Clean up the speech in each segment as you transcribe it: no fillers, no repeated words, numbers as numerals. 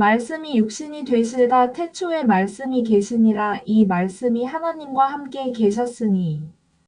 말씀이 육신이 되시다 태초에 말씀이 계시니라. 이 말씀이 하나님과 함께 계셨으니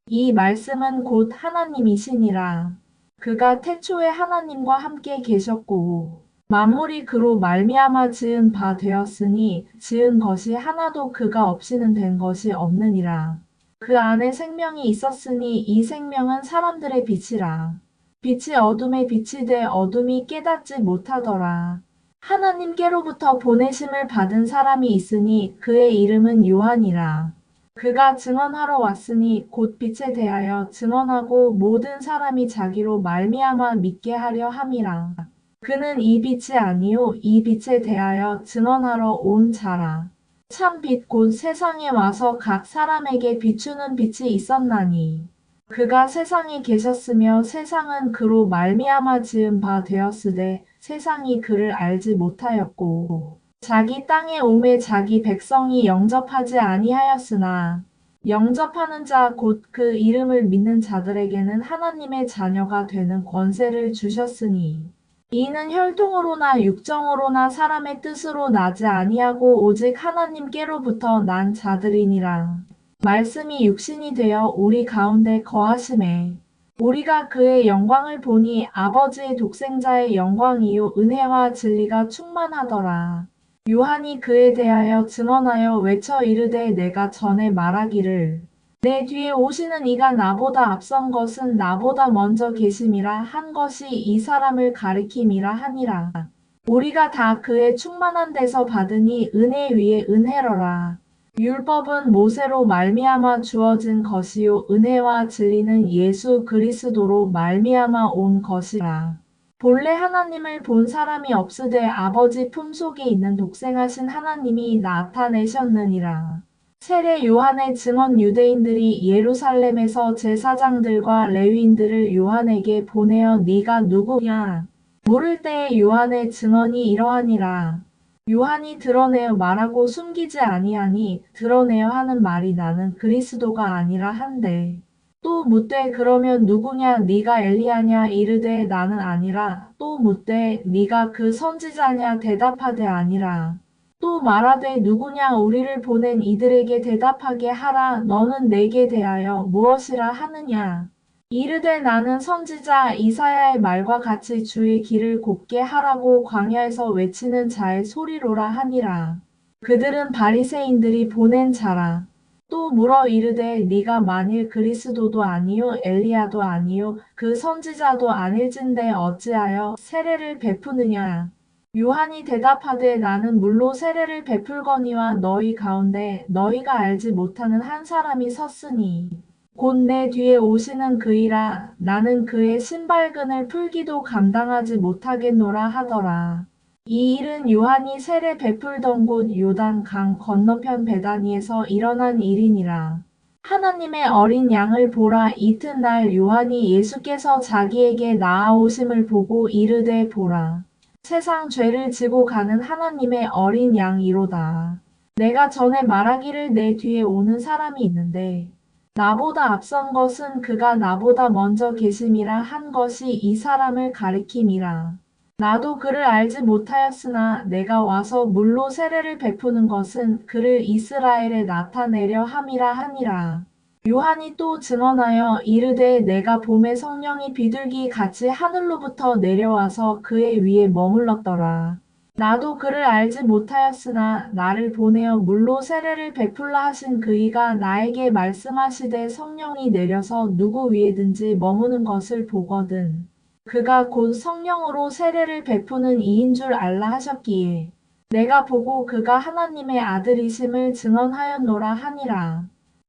이 말씀은 곧 하나님이시니라. 그가 태초에 하나님과 함께 계셨고 만물이 그로 말미암아 지은 바 되었으니 지은 것이 하나도 그가 없이는 된 것이 없느니라. 그 안에 생명이 있었으니 이 생명은 사람들의 빛이라. 빛이 어둠에 비치되 어둠이 깨닫지 못하더라. 하나님께로부터 보내심을 받은 사람이 있으니 그의 이름은 요한이라. 그가 증언하러 왔으니 곧 빛에 대하여 증언하고 모든 사람이 자기로 말미암아 믿게 하려 함이라. 그는 이 빛이 아니요 이 빛에 대하여 증언하러 온 자라. 참 빛 곧 세상에 와서 각 사람에게 비추는 빛이 있었나니 그가 세상에 계셨으며 세상은 그로 말미암아 지은 바 되었으되 세상이 그를 알지 못하였고 자기 땅에 오매 자기 백성이 영접하지 아니하였으나 영접하는 자 곧 그 이름을 믿는 자들에게는 하나님의 자녀가 되는 권세를 주셨으니 이는 혈통으로나 육정으로나 사람의 뜻으로 나지 아니하고 오직 하나님께로부터 난 자들이니라. 말씀이 육신이 되어 우리 가운데 거하심에 우리가 그의 영광을 보니 아버지의 독생자의 영광이요 은혜와 진리가 충만하더라. 요한이 그에 대하여 증언하여 외쳐 이르되 내가 전에 말하기를 내 뒤에 오시는 이가 나보다 앞선 것은 나보다 먼저 계심이라 한 것이 이 사람을 가리킴이라 하니라. 우리가 다 그의 충만한 데서 받으니 은혜 위에 은혜로라. 율법은 모세로 말미암아 주어진 것이요 은혜와 진리는 예수 그리스도로 말미암아 온 것이라. 본래 하나님을 본 사람이 없으되 아버지 품속에 있는 독생하신 하나님이 나타내셨느니라. 세례 요한의 증언 유대인들이 예루살렘에서 제사장들과 레위인들을 요한에게 보내어 네가 누구냐 물을 때에 요한의 증언이 이러하니라. 요한이 드러내어 말하고 숨기지 아니하니 드러내어 하는 말이 나는 그리스도가 아니라 한데 또 묻되 그러면 누구냐 네가 엘리야냐 이르되 나는 아니라 또 묻되 네가 그 선지자냐 대답하되 아니라 또 말하되 누구냐 우리를 보낸 이들에게 대답하게 하라 너는 내게 대하여 무엇이라 하느냐 이르되 나는 선지자 이사야의 말과 같이 주의 길을 곱게 하라고 광야에서 외치는 자의 소리로라 하니라. 그들은 바리새인들이 보낸 자라. 또 물어 이르되 네가 만일 그리스도도 아니요 엘리야도 아니요 그 선지자도 아닐진대 어찌하여 세례를 베푸느냐. 요한이 대답하되 나는 물로 세례를 베풀거니와 너희 가운데 너희가 알지 못하는 한 사람이 섰으니 곧 내 뒤에 오시는 그이라 나는 그의 신발근을 풀기도 감당하지 못하겠노라 하더라. 이 일은 요한이 세례 베풀던 곳 요단 강 건너편 베다니에서 일어난 일이니라. 하나님의 어린 양을 보라 이튿날 요한이 예수께서 자기에게 나아오심을 보고 이르되 보라. 세상 죄를 지고 가는 하나님의 어린 양이로다. 내가 전에 말하기를 내 뒤에 오는 사람이 있는데 나보다 앞선 것은 그가 나보다 먼저 계심이라 한 것이 이 사람을 가리킴이라. 나도 그를 알지 못하였으나 내가 와서 물로 세례를 베푸는 것은 그를 이스라엘에 나타내려 함이라 하니라. 요한이 또 증언하여 이르되 내가 봄에 성령이 비둘기 같이 하늘로부터 내려와서 그의 위에 머물렀더라. 나도 그를 알지 못하였으나 나를 보내어 물로 세례를 베풀라 하신 그이가 나에게 말씀하시되 성령이 내려서 누구 위에든지 머무는 것을 보거든. 그가 곧 성령으로 세례를 베푸는 이인 줄 알라 하셨기에 내가 보고 그가 하나님의 아들이심을 증언하였노라 하니라.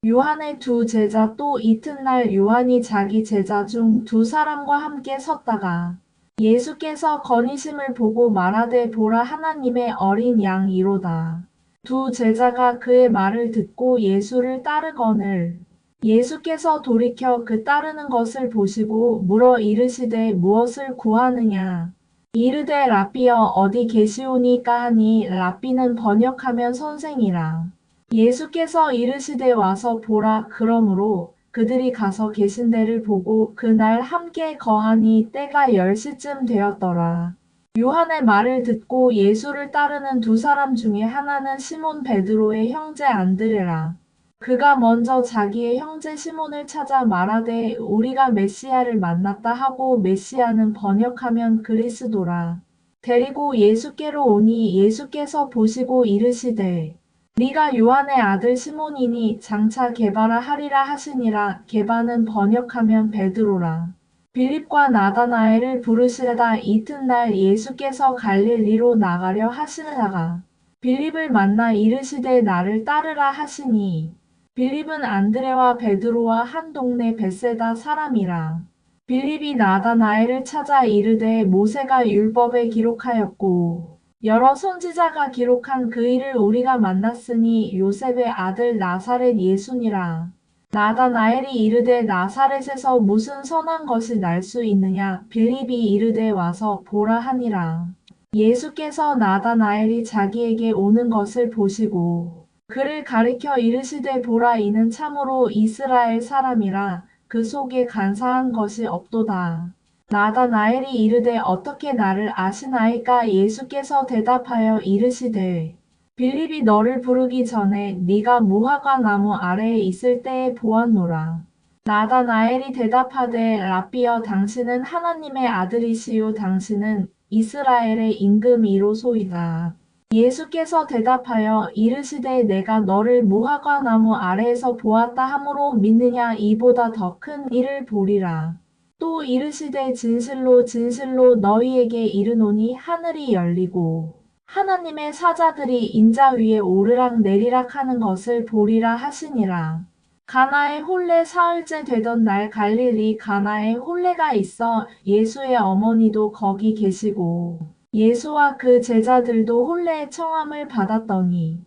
요한의 두 제자 또 이튿날 요한이 자기 제자 중 두 사람과 함께 섰다가 예수께서 거니심을 보고 말하되 보라 하나님의 어린 양이로다. 두 제자가 그의 말을 듣고 예수를 따르거늘 예수께서 돌이켜 그 따르는 것을 보시고 물어 이르시되 무엇을 구하느냐. 이르되 랍비여 어디 계시오니까 하니 랍비는 번역하면 선생이라. 예수께서 이르시되 와서 보라 그러므로 그들이 가서 계신 데를 보고 그날 함께 거하니 때가 10시쯤 되었더라. 요한의 말을 듣고 예수를 따르는 두 사람 중에 하나는 시몬 베드로의 형제 안드레라. 그가 먼저 자기의 형제 시몬을 찾아 말하되 우리가 메시아를 만났다 하고 메시아는 번역하면 그리스도라. 데리고 예수께로 오니 예수께서 보시고 이르시되 네가 요한의 아들 시몬이니 장차 게바라 하리라 하시니라. 게바는 번역하면 베드로라. 빌립과 나다나엘을 부르시다 이튿날 예수께서 갈릴리로 나가려 하시다가 빌립을 만나 이르시되 나를 따르라 하시니 빌립은 안드레와 베드로와 한 동네 벳세다 사람이라. 빌립이 나다나엘을 찾아 이르되 모세가 율법에 기록하였고 여러 선지자가 기록한 그 일을 우리가 만났으니 요셉의 아들 나사렛 예수니라. 나다나엘이 이르되 나사렛에서 무슨 선한 것이 날 수 있느냐. 빌립이 이르되 와서 보라 하니라. 예수께서 나다나엘이 자기에게 오는 것을 보시고 그를 가리켜 이르시되 보라 이는 참으로 이스라엘 사람이라. 그 속에 간사한 것이 없도다. 나다나엘이 이르되 어떻게 나를 아시나이까. 예수께서 대답하여 이르시되 빌립이 너를 부르기 전에 네가 무화과 나무 아래에 있을 때에 보았노라. 나다나엘이 대답하되 랍비여 당신은 하나님의 아들이시요 당신은 이스라엘의 임금이로소이다. 예수께서 대답하여 이르시되 내가 너를 무화과 나무 아래에서 보았다 함으로 믿느냐. 이보다 더 큰 일을 보리라. 또 이르시되 진실로 진실로 너희에게 이르노니 하늘이 열리고 하나님의 사자들이 인자 위에 오르락 내리락 하는 것을 보리라 하시니라. 가나에 혼례 사흘째 되던 날 갈릴리 가나에 혼례가 있어 예수의 어머니도 거기 계시고 예수와 그 제자들도 혼례의 청함을 받았더니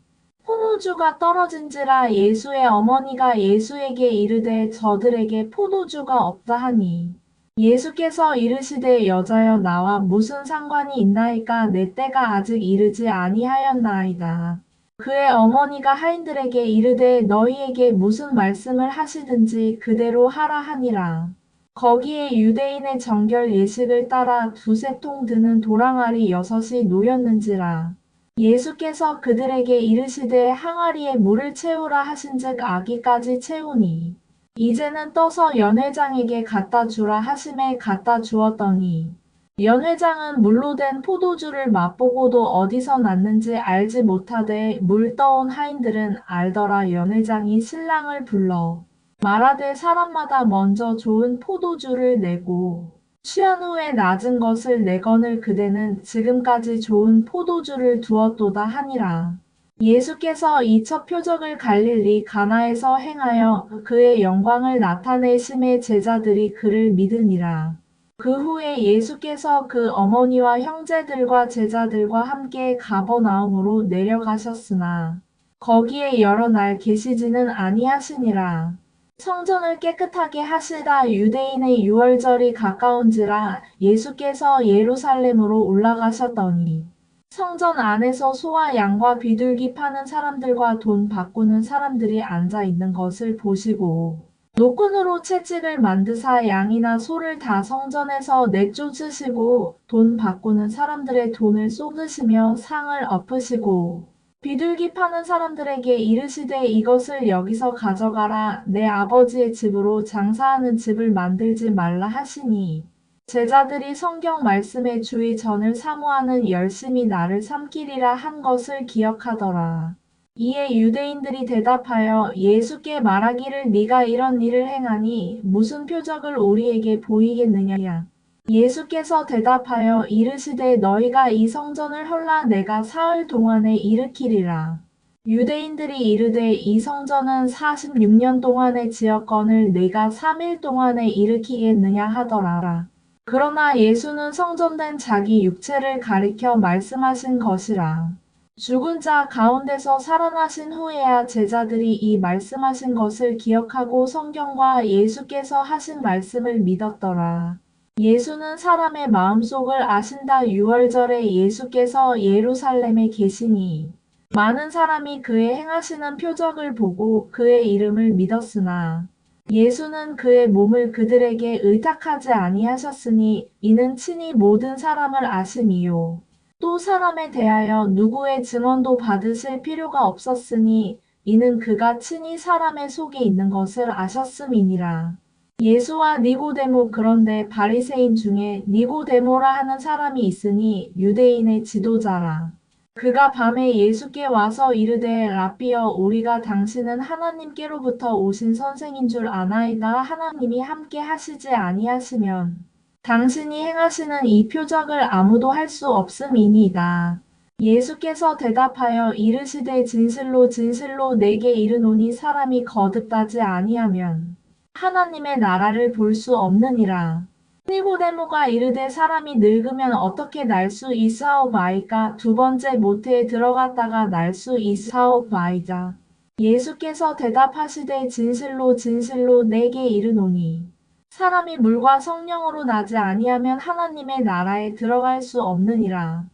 포도주가 떨어진지라. 예수의 어머니가 예수에게 이르되 저들에게 포도주가 없다 하니 예수께서 이르시되 여자여 나와 무슨 상관이 있나이까. 내 때가 아직 이르지 아니하였나이다. 그의 어머니가 하인들에게 이르되 너희에게 무슨 말씀을 하시든지 그대로 하라 하니라. 거기에 유대인의 정결 예식을 따라 두세 통 드는 도랑아리 6이 놓였는지라. 예수께서 그들에게 이르시되 항아리에 물을 채우라 하신즉 아기까지 채우니 이제는 떠서 연회장에게 갖다 주라 하심에 갖다 주었더니 연회장은 물로 된 포도주를 맛보고도 어디서 났는지 알지 못하되 물 떠온 하인들은 알더라. 연회장이 신랑을 불러 말하되 사람마다 먼저 좋은 포도주를 내고 취한 후에 낮은 것을 내거늘 그대는 지금까지 좋은 포도주를 두었도다 하니라. 예수께서 이 첫 표적을 갈릴리 가나에서 행하여 그의 영광을 나타내심에 제자들이 그를 믿으니라. 그 후에 예수께서 그 어머니와 형제들과 제자들과 함께 가버나움으로 내려가셨으나 거기에 여러 날 계시지는 아니하시니라. 성전을 깨끗하게 하시다 유대인의 유월절이 가까운지라. 예수께서 예루살렘으로 올라가셨더니 성전 안에서 소와 양과 비둘기 파는 사람들과 돈 바꾸는 사람들이 앉아 있는 것을 보시고 노끈으로 채찍을 만드사 양이나 소를 다 성전에서 내쫓으시고 돈 바꾸는 사람들의 돈을 쏟으시며 상을 엎으시고 비둘기 파는 사람들에게 이르시되 이것을 여기서 가져가라. 내 아버지의 집으로 장사하는 집을 만들지 말라 하시니 제자들이 성경 말씀에 주의 전을 사모하는 열심히 나를 삼키리라 한 것을 기억하더라. 이에 유대인들이 대답하여 예수께 말하기를 네가 이런 일을 행하니 무슨 표적을 우리에게 보이겠느냐. 예수께서 대답하여 이르시되 너희가 이 성전을 헐라 내가 사흘 동안에 일으키리라. 유대인들이 이르되 이 성전은 46년 동안에 지었거늘 네가 3일 동안에 일으키겠느냐 하더라. 그러나 예수는 성전된 자기 육체를 가리켜 말씀하신 것이라. 죽은 자 가운데서 살아나신 후에야 제자들이 이 말씀하신 것을 기억하고 성경과 예수께서 하신 말씀을 믿었더라. 예수는 사람의 마음속을 아신다. 유월절에 예수께서 예루살렘에 계시니 많은 사람이 그의 행하시는 표적을 보고 그의 이름을 믿었으나 예수는 그의 몸을 그들에게 의탁하지 아니하셨으니 이는 친히 모든 사람을 아심이요. 또 사람에 대하여 누구의 증언도 받으실 필요가 없었으니 이는 그가 친히 사람의 속에 있는 것을 아셨음이니라. 예수와 니고데모 그런데 바리새인 중에 니고데모라 하는 사람이 있으니 유대인의 지도자라. 그가 밤에 예수께 와서 이르되 라삐여 우리가 당신은 하나님께로부터 오신 선생인 줄 아나이다. 하나님이 함께 하시지 아니하시면 당신이 행하시는 이 표적을 아무도 할 수 없음이니이다. 예수께서 대답하여 이르시되 진실로 진실로 내게 이르노니 사람이 거듭나지 아니하면 하나님의 나라를 볼 수 없느니라. 니고데모가 이르되 사람이 늙으면 어떻게 날 수 있사오마이까? 두 번째 모태에 들어갔다가 날 수 있사오마이자. 예수께서 대답하시되 진실로 진실로 내게 이르노니 사람이 물과 성령으로 나지 아니하면 하나님의 나라에 들어갈 수 없느니라.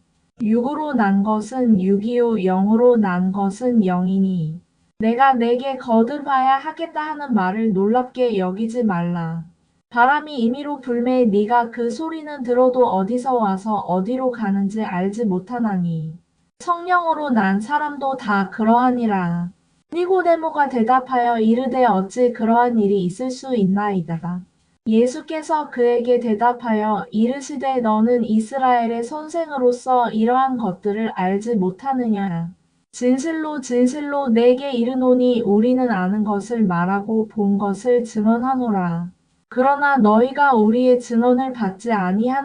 육으로 난 것은 육이요 영으로 난 것은 영이니 내가 내게 거듭나야 하겠다 하는 말을 놀랍게 여기지 말라. 바람이 임의로 불매 네가 그 소리는 들어도 어디서 와서 어디로 가는지 알지 못하나니 성령으로 난 사람도 다 그러하니라. 니고데모가 대답하여 이르되 어찌 그러한 일이 있을 수 있나이다. 예수께서 그에게 대답하여 이르시되 너는 이스라엘의 선생으로서 이러한 것들을 알지 못하느냐. 진실로 진실로 내게 이르노니 우리는 아는 것을 말하고 본 것을 증언하노라. 그러나 너희가 우리의 증언을 받지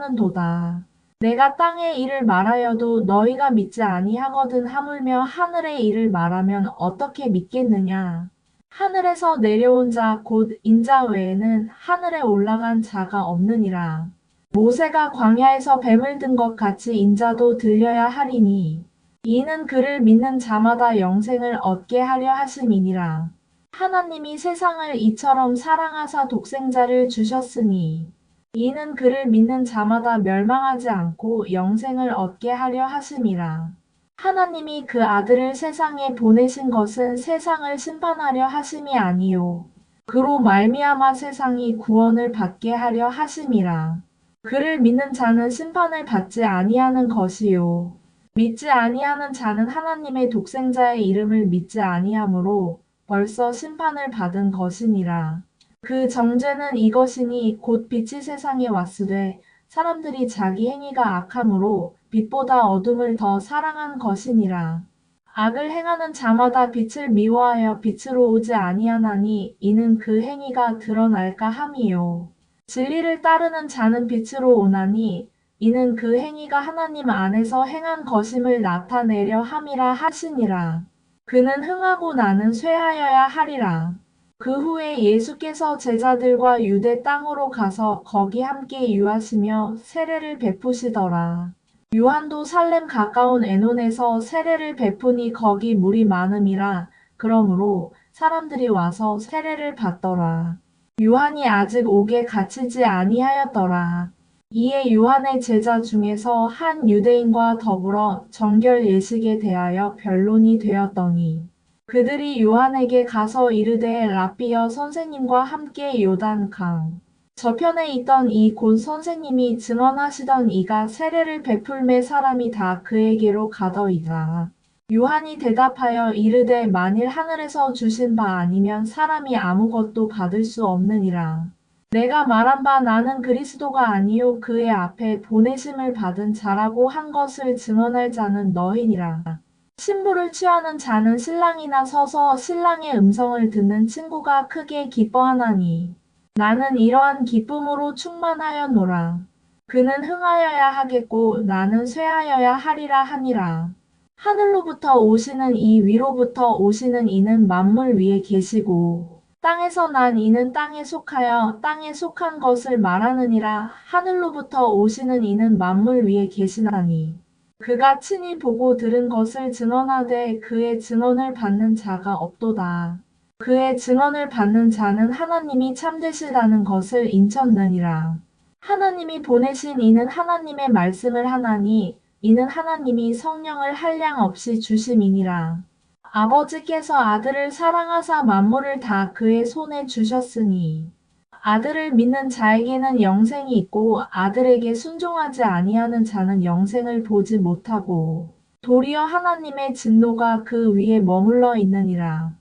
아니하는도다. 내가 땅의 일을 말하여도 너희가 믿지 아니하거든 하물며 하늘의 일을 말하면 어떻게 믿겠느냐. 하늘에서 내려온 자 곧 인자 외에는 하늘에 올라간 자가 없느니라. 모세가 광야에서 뱀을 든 것 같이 인자도 들려야 하리니 이는 그를 믿는 자마다 영생을 얻게 하려 하심이니라. 하나님이 세상을 이처럼 사랑하사 독생자를 주셨으니 이는 그를 믿는 자마다 멸망하지 않고 영생을 얻게 하려 하심이라. 하나님이 그 아들을 세상에 보내신 것은 세상을 심판하려 하심이 아니요 그로 말미암아 세상이 구원을 받게 하려 하심이라. 그를 믿는 자는 심판을 받지 아니하는 것이요 믿지 아니하는 자는 하나님의 독생자의 이름을 믿지 아니하므로 벌써 심판을 받은 것이니라. 그 정죄는 이것이니 곧 빛이 세상에 왔으되 사람들이 자기 행위가 악함으로 빛보다 어둠을 더 사랑한 것이니라. 악을 행하는 자마다 빛을 미워하여 빛으로 오지 아니하나니 이는 그 행위가 드러날까 함이요. 진리를 따르는 자는 빛으로 오나니 이는 그 행위가 하나님 안에서 행한 것임을 나타내려 함이라 하시니라. 그는 흥하고 나는 쇠하여야 하리라. 그 후에 예수께서 제자들과 유대 땅으로 가서 거기 함께 유하시며 세례를 베푸시더라. 요한도 살렘 가까운 에논에서 세례를 베푸니 거기 물이 많음이라. 그러므로 사람들이 와서 세례를 받더라. 요한이 아직 옥에 갇히지 아니하였더라. 이에 요한의 제자 중에서 한 유대인과 더불어 정결 예식에 대하여 변론이 되었더니 그들이 요한에게 가서 이르되 라삐여 선생님과 함께 요단 강 저편에 있던 이 곧 선생님이 증언하시던 이가 세례를 베풀매 사람이 다 그에게로 가더이다. 요한이 대답하여 이르되 만일 하늘에서 주신 바 아니면 사람이 아무것도 받을 수 없느니라. 내가 말한 바 나는 그리스도가 아니요 그의 앞에 보내심을 받은 자라고 한 것을 증언할 자는 너희니라. 신부를 취하는 자는 신랑이나 서서 신랑의 음성을 듣는 친구가 크게 기뻐하나니 나는 이러한 기쁨으로 충만하였노라. 그는 흥하여야 하겠고 나는 쇠하여야 하리라 하니라. 하늘로부터 오시는 이 위로부터 오시는 이는 만물 위에 계시고 땅에서 난 이는 땅에 속하여 땅에 속한 것을 말하느니라. 하늘로부터 오시는 이는 만물 위에 계시나니 그가 친히 보고 들은 것을 증언하되 그의 증언을 받는 자가 없도다. 그의 증언을 받는 자는 하나님이 참되시다는 것을 인쳤느니라. 하나님이 보내신 이는 하나님의 말씀을 하나니 이는 하나님이 성령을 한량 없이 주심이니라. 아버지께서 아들을 사랑하사 만물을 다 그의 손에 주셨으니 아들을 믿는 자에게는 영생이 있고 아들에게 순종하지 아니하는 자는 영생을 보지 못하고 도리어 하나님의 진노가 그 위에 머물러 있느니라.